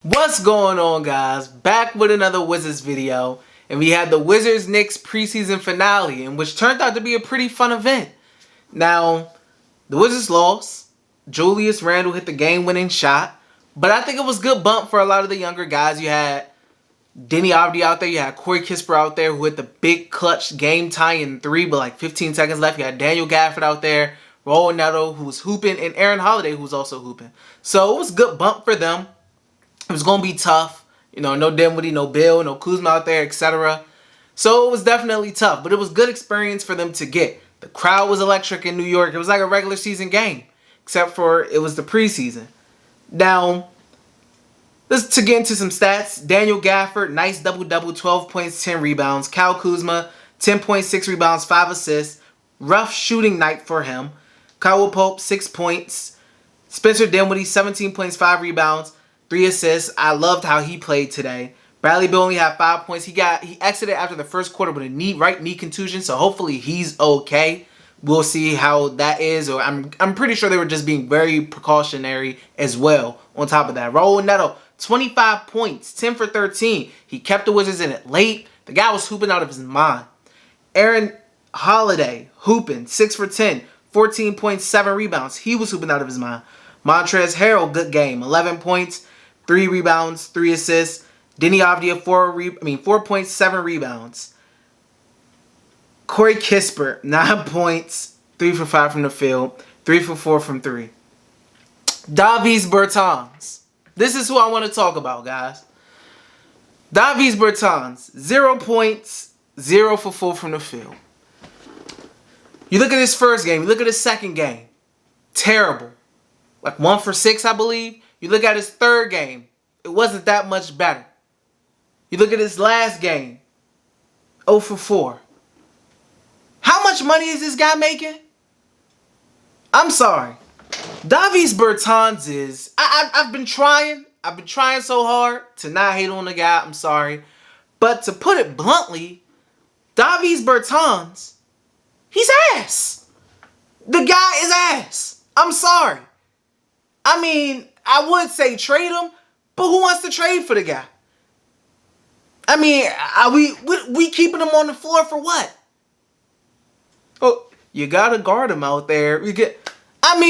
What's going on, guys? Back with another Wizards video, and we had the Wizards-Knicks preseason finale, in which turned out to be a pretty fun event. Now, the Wizards lost. Julius Randle hit the game-winning shot, but I think it was a good bump for a lot of the younger guys. You had Denny Avdija out there, you had Corey Kispert out there who hit the big clutch game-tying three, but like 15 seconds left. You had Daniel Gafford out there, Randle who was hooping, and Aaron Holiday who was also hooping. So it was a good bump for them. It was going to be tough. You know, no Dinwiddie, no Bill, no Kuzma out there, etc. So it was definitely tough, but it was good experience for them to get. The crowd was electric in New York. It was like a regular season game, except for it was the preseason. Now, to get into some stats, Daniel Gafford, nice double-double, 12 points, 10 rebounds. Kyle Kuzma, 10.6 rebounds, 5 assists. Rough shooting night for him. Kyle Pope, 6 points. Spencer Dinwiddie, 17 points, 5 rebounds. 3 assists. I loved how he played today. Bradley Beal only had 5 points. He exited after the first quarter with a right knee contusion, so hopefully he's okay. We'll see how that is. Or I'm pretty sure they were just being very precautionary as well. On top of that, Raul Neto, 25 points, 10 for 13. He kept the Wizards in it late. The guy was hooping out of his mind. Aaron Holiday hooping, 6 for 10, 14.7 rebounds. He was hooping out of his mind. Montrezl Harrell, good game, 11 points. 3 rebounds, 3 assists. Denny Avdija, 4.7 rebounds. Corey Kispert, 9 points, 3 for 5 from the field, 3 for 4 from 3. Bertans. This is who I want to talk about, guys. Bertans, 0 points, 0 for 4 from the field. You look at his first game, you look at his second game. Terrible. Like 1 for 6, I believe. You look at his third game, it wasn't that much better. You look at his last game, 0 for 4. How much money is this guy making? I'm sorry. Bertans is... I've been trying so hard to not hate on the guy. I'm sorry. But to put it bluntly, Bertans, he's ass. The guy is ass. I'm sorry. I mean, I would say trade him, but who wants to trade for the guy? I mean, are we keeping him on the floor for what? Oh, you gotta guard him out there. I'm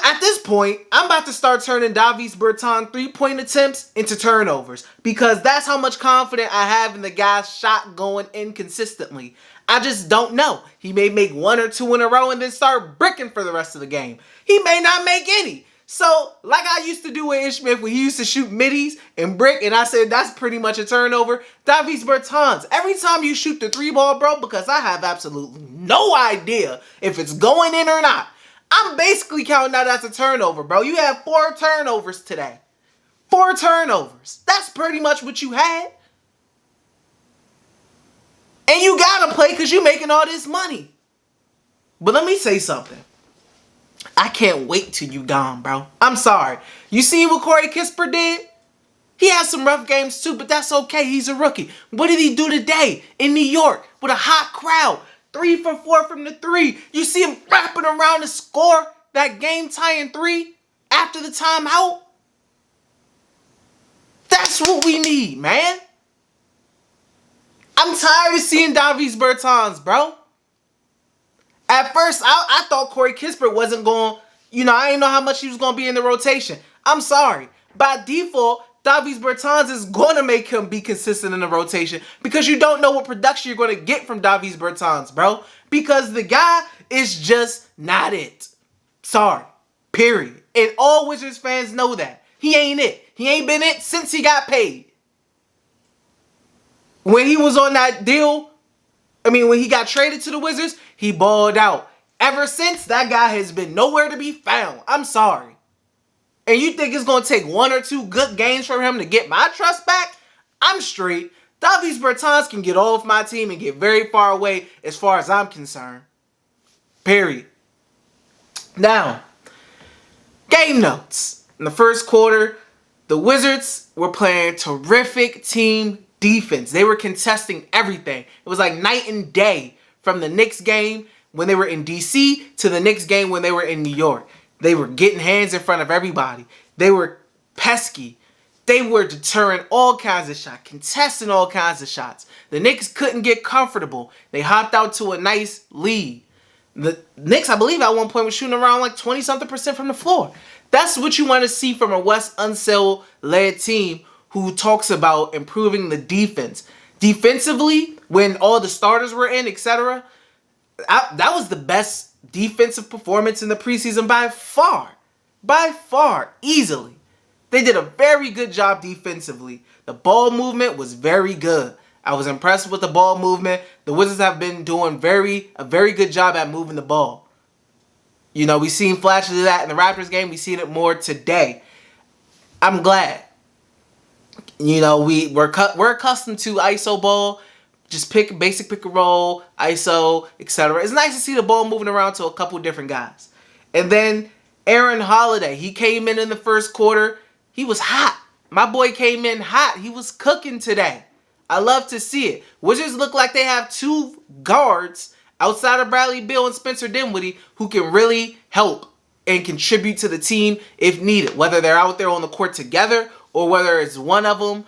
at this point, I'm about to start turning Bertans 3-point attempts into turnovers because that's how much confidence I have in the guy's shot going in consistently. I just don't know. He may make 1 or 2 in a row and then start bricking for the rest of the game. He may not make any. So, like I used to do with Ish Smith when he used to shoot middies and brick, and I said that's pretty much a turnover. Bertans, every time you shoot the 3-ball, bro, because I have absolutely no idea if it's going in or not, I'm basically counting that as a turnover, bro. You had 4 turnovers today. 4 turnovers. That's pretty much what you had. And you gotta play because you're making all this money. But let me say something. I can't wait till you gone, bro. I'm sorry. You see what Corey Kispert did? He had some rough games too, but that's okay. He's a rookie. What did he do today in New York with a hot crowd? 3 for 4 from the 3. You see him wrapping around to score that game-tying 3 after the timeout? That's what we need, man. I'm tired of seeing Bertans, bro. At first, I thought Corey Kispert wasn't going, I didn't know how much he was going to be in the rotation. I'm sorry. By default, Bertans is going to make him be consistent in the rotation because you don't know what production you're going to get from Bertans, bro. Because the guy is just not it. Sorry. Period. And all Wizards fans know that. He ain't it. He ain't been it since he got paid. When he was on that deal, when he got traded to the Wizards, he balled out. Ever since, that guy has been nowhere to be found. I'm sorry. And you think it's going to take 1 or 2 good games from him to get my trust back? I'm straight. Bertans can get off my team and get very far away as far as I'm concerned. Period. Now, game notes. In the first quarter, the Wizards were playing terrific team defense. They were contesting everything. It was like night and day from the Knicks game when they were in DC to the Knicks game when they were in New York. They were getting hands in front of everybody. They were pesky. They were deterring all kinds of shots, contesting all kinds of shots. The Knicks couldn't get comfortable. They hopped out to a nice lead. The Knicks, I believe, at one point was shooting around like 20-something% from the floor. That's what you want to see from a Wes Unseld-led team who talks about improving the defense. Defensively, when all the starters were in, etc., that was the best defensive performance in the preseason by far. By far, easily. They did a very good job defensively. The ball movement was very good. I was impressed with the ball movement. The Wizards have been doing a very good job at moving the ball. You know, we've seen flashes of that in the Raptors game. We've seen it more today. I'm glad. You know, we're accustomed to ISO ball. Just basic pick and roll, ISO, etc. It's nice to see the ball moving around to a couple different guys. And then Aaron Holiday, he came in the first quarter. He was hot. My boy came in hot. He was cooking today. I love to see it. Wizards look like they have two guards outside of Bradley Beal and Spencer Dinwiddie who can really help and contribute to the team if needed. Whether they're out there on the court together or whether it's one of them,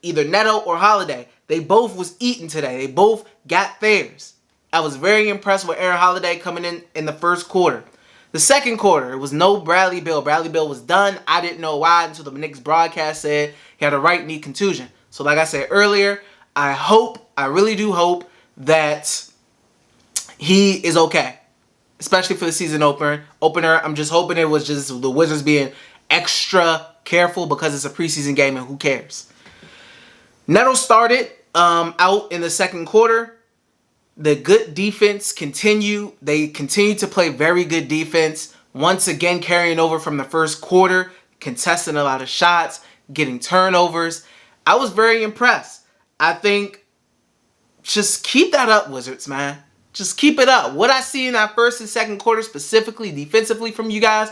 either Neto or Holiday. They both was eating today. They both got theirs. I was very impressed with Aaron Holiday coming in the first quarter. The second quarter, it was no Bradley Beal. Bradley Beal was done. I didn't know why until the Knicks broadcast said he had a right knee contusion. So like I said earlier, I really do hope that he is okay. Especially for the season opener. I'm just hoping it was just the Wizards being extra careful because it's a preseason game and who cares. Neto started out in the second quarter. The good defense continued. They continued to play very good defense. Once again, carrying over from the first quarter, contesting a lot of shots, getting turnovers. I was very impressed. I think just keep that up, Wizards, man. Just keep it up. What I see in that first and second quarter, specifically defensively from you guys,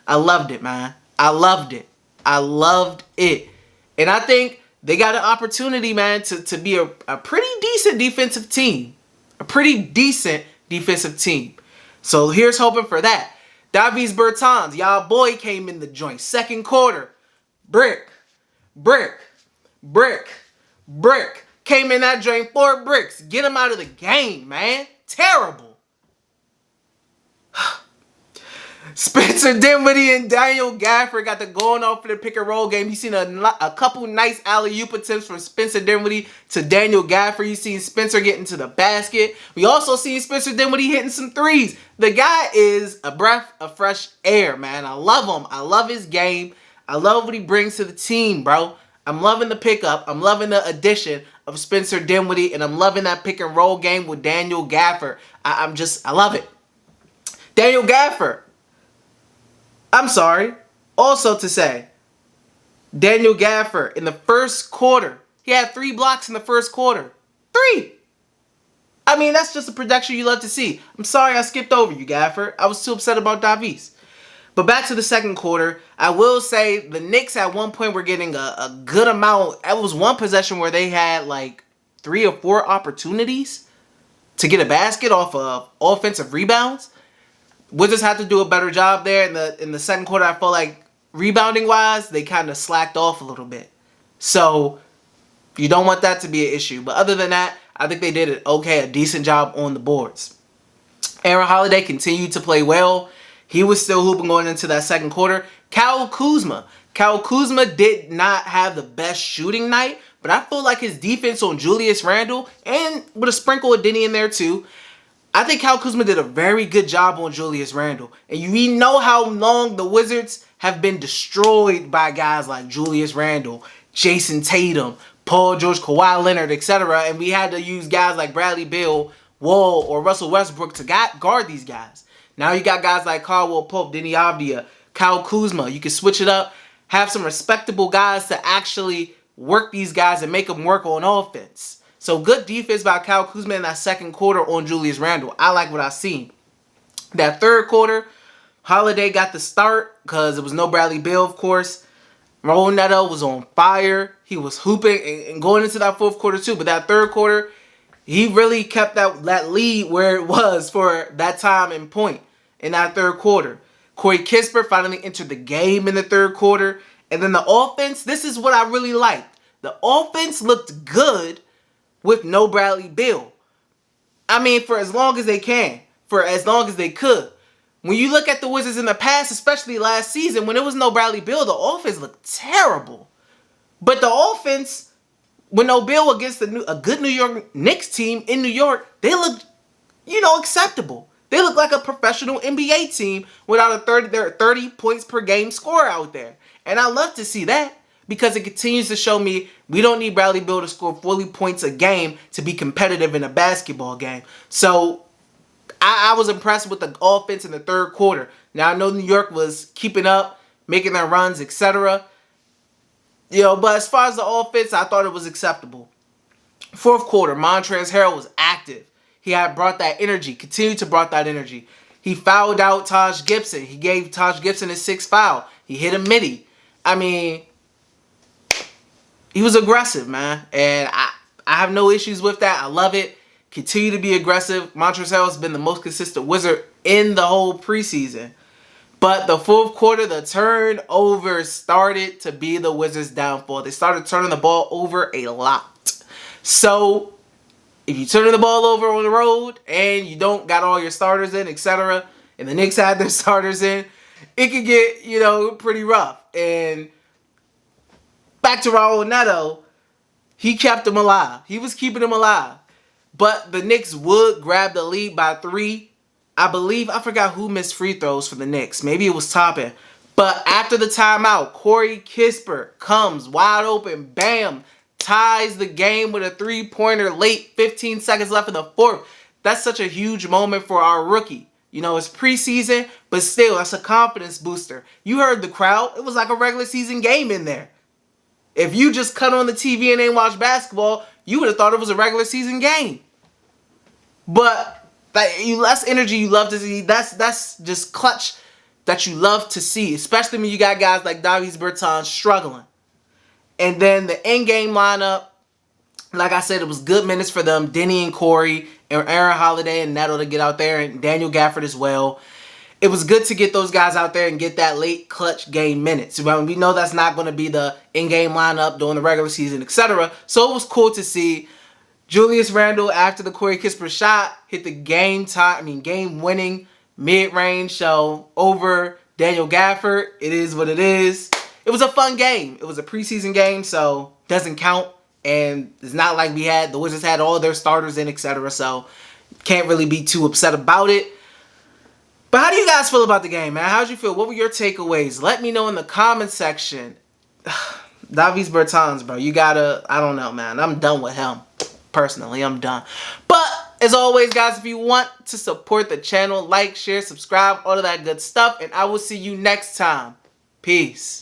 I loved it, man. I loved it. I loved it. And I think they got an opportunity, man, to be a pretty decent defensive team. A pretty decent defensive team. So here's hoping for that. Davis Bertans, y'all boy came in the joint. Second quarter. Brick. Came in that joint 4 bricks. Get him out of the game, man. Terrible. Spencer Dinwiddie and Daniel Gafford got the going off for the pick and roll game. You seen a couple nice alley-oop attempts from Spencer Dinwiddie to Daniel Gafford. You seen Spencer getting to the basket. We also seen Spencer Dinwiddie hitting some threes. The guy is a breath of fresh air, man. I love him. I love his game. I love what he brings to the team, bro. I'm loving the pickup. I'm loving the addition of Spencer Dinwiddie, and I'm loving that pick and roll game with Daniel Gafford. I love it. Daniel Gafford. I'm sorry. Also to say, Daniel Gafford in the first quarter, he had 3 blocks in the first quarter. 3! I mean, that's just a production you love to see. I'm sorry I skipped over you, Gafford. I was too upset about Davis. But back to the second quarter, I will say the Knicks at one point were getting a good amount. It was one possession where they had like 3 or 4 opportunities to get a basket off of offensive rebounds. Wizards had to do a better job there in the second quarter. I felt like rebounding wise, they kind of slacked off a little bit. So you don't want that to be an issue. But other than that, I think they did a decent job on the boards. Aaron Holiday continued to play well. He was still hooping going into that second quarter. Kyle Kuzma did not have the best shooting night, but I feel like his defense on Julius Randle, and with a sprinkle of Denny in there too, I think Kyle Kuzma did a very good job on Julius Randle. And we know how long the Wizards have been destroyed by guys like Julius Randle, Jason Tatum, Paul George, Kawhi Leonard, etc. And we had to use guys like Bradley Beal, Wall, or Russell Westbrook to guard these guys. Now you got guys like Caldwell Pope, Denny Avdia, Kyle Kuzma. You can switch it up, have some respectable guys to actually work these guys and make them work on offense. So good defense by Kyle Kuzma in that second quarter on Julius Randle. I like what I seen. That third quarter, Holiday got the start because it was no Bradley Beal, of course. Raul Neto was on fire. He was hooping and going into that fourth quarter too. But that third quarter, he really kept that lead where it was for that time and point in that third quarter. Corey Kispert finally entered the game in the third quarter. And then the offense, this is what I really liked. The offense looked good with no Bradley Beal. I mean, for as long as they can. For as long as they could. When you look at the Wizards in the past, especially last season, when there was no Bradley Beal, the offense looked terrible. But the offense, with no Beal against a good New York Knicks team in New York, they looked, acceptable. They look like a professional NBA team without their 30 points per game score out there. And I love to see that because it continues to show me we don't need Bradley Beal to score 40 points a game to be competitive in a basketball game. So I was impressed with the offense in the third quarter. Now, I know New York was keeping up, making their runs, etc. But as far as the offense, I thought it was acceptable. Fourth quarter, Montrezl Harrell was active. He had brought that energy, continued to brought that energy. He fouled out Taj Gibson. He gave Taj Gibson his sixth foul. He hit a midi. I mean, he was aggressive, man. And I have no issues with that. I love it. Continue to be aggressive. Montrezl Harrell has been the most consistent Wizard in the whole preseason. But the fourth quarter, the turnovers started to be the Wizards' downfall. They started turning the ball over a lot. So if you turn the ball over on the road and you don't got all your starters in, etc., and the Knicks had their starters in, it could get, pretty rough. And back to Raul Neto, he kept them alive. He was keeping them alive. But the Knicks would grab the lead by 3. I forgot who missed free throws for the Knicks. Maybe it was Toppin. But after the timeout, Corey Kispert comes wide open, bam, ties the game with a 3-pointer late, 15 seconds left in the fourth. That's such a huge moment for our rookie. It's preseason, but still, that's a confidence booster. You heard the crowd. It was like a regular season game in there. If you just cut on the TV and ain't watch basketball, you would have thought it was a regular season game. But less energy you love to see. That's just clutch that you love to see, especially when you got guys like Davis Bertans struggling. And then the in-game lineup, like I said, it was good minutes for them. Denny and Corey and Aaron Holiday and Neto to get out there, and Daniel Gafford as well. It was good to get those guys out there and get that late clutch game minutes. We know that's not going to be the in-game lineup during the regular season, etc. So it was cool to see Julius Randle, after the Corey Kispert shot, hit the game-winning mid-range show over Daniel Gafford. It is what it is. It was a fun game. It was a preseason game, so doesn't count. And it's not like the Wizards had all their starters in, etc. So can't really be too upset about it. But how do you guys feel about the game, man? How'd you feel? What were your takeaways? Let me know in the comment section. Davis Bertans, bro. I don't know, man. I'm done with him. Personally, I'm done. But as always, guys, if you want to support the channel, like, share, subscribe, all of that good stuff. And I will see you next time. Peace.